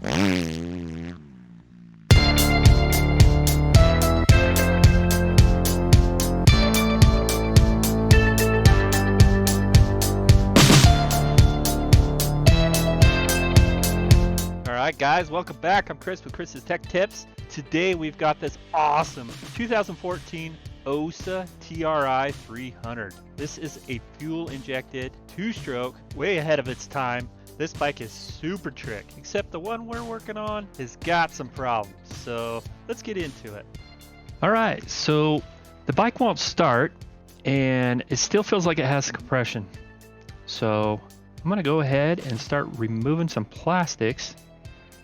Alright guys, welcome back. I'm Chris with Chris's Tech Tips. Today we've got this awesome 2014 Ossa TR 300. This is a fuel-injected, two-stroke, way ahead of its time. This bike is super trick, except the one we're working on has got some problems. So let's get into it. Alright, so the bike won't start and it still feels like it has compression. So I'm going to go ahead and start removing some plastics.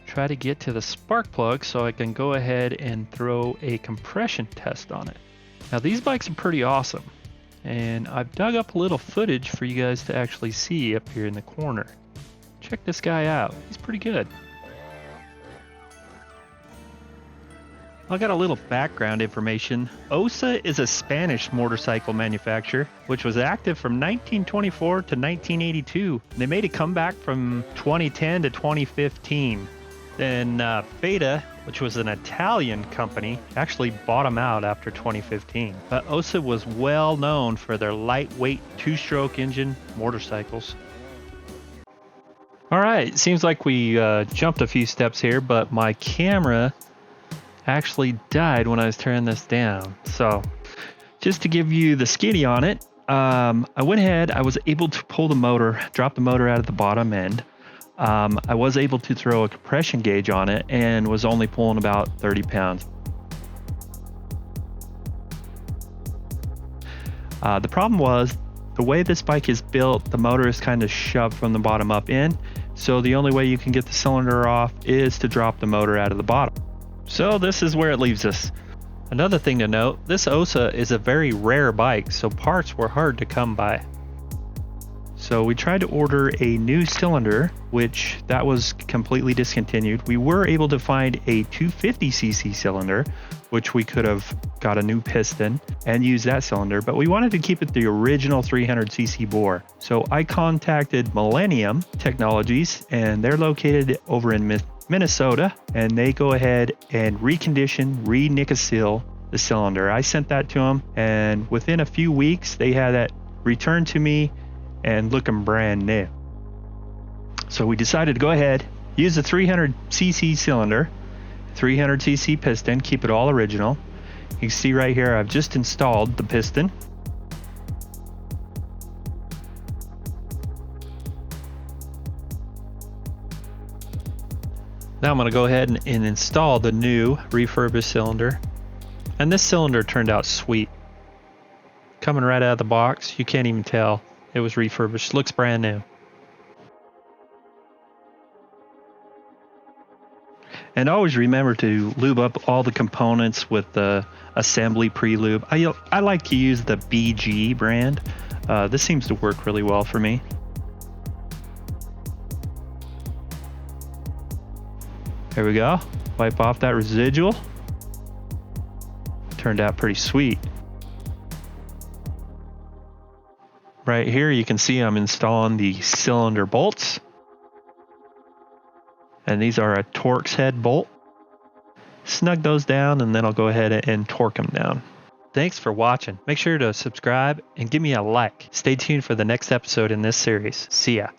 Try to get to the spark plug so I can go ahead and throw a compression test on it. Now these bikes are pretty awesome, and I've dug up a little footage for you guys to actually see up here in the corner. Check this guy out, he's pretty good. I got a little background information. Ossa is a Spanish motorcycle manufacturer, which was active from 1924 to 1982. They made a comeback from 2010 to 2015. Then Beta, which was an Italian company, actually bought them out after 2015. But Ossa was well known for their lightweight two-stroke engine motorcycles. All right, seems like we jumped a few steps here, but my camera actually died when I was turning this down. So just to give you the skinny on it, I went ahead, I was able to pull the motor, drop the motor out of the bottom end. I was able to throw a compression gauge on it and was only pulling about 30 pounds. The problem was the way this bike is built, the motor is kind of shoved from the bottom up in. So the only way you can get the cylinder off is to drop the motor out of the bottom. So this is where it leaves us. Another thing to note, this Ossa is a very rare bike, so parts were hard to come by. So we tried to order a new cylinder, which that was completely discontinued. We were able to find a 250cc cylinder, which we could have got a new piston and used that cylinder, but we wanted to keep it the original 300cc bore. So I contacted Millennium Technologies, and they're located over in Minnesota, and they go ahead and recondition, re-nickel the cylinder. I sent that to them, and within a few weeks, they had that returned to me and looking brand new. So we decided to go ahead, use the 300cc cylinder, 300cc piston, keep it all original. You can see right here I've just installed the piston. Now I'm going to go ahead and install the new refurbished cylinder. And this cylinder turned out sweet. Coming right out of the box, you can't even tell it was refurbished. Looks brand new. And always remember to lube up all the components with the assembly Pre Lube. I like to use the BG brand. This seems to work really well for me. There we go. Wipe off that residual. Turned out pretty sweet. Right here you can see I'm installing the cylinder bolts. And these are a Torx head bolt. Snug those down and then I'll go ahead and torque them down. Thanks for watching. Make sure to subscribe and give me a like. Stay tuned for the next episode in this series. See ya.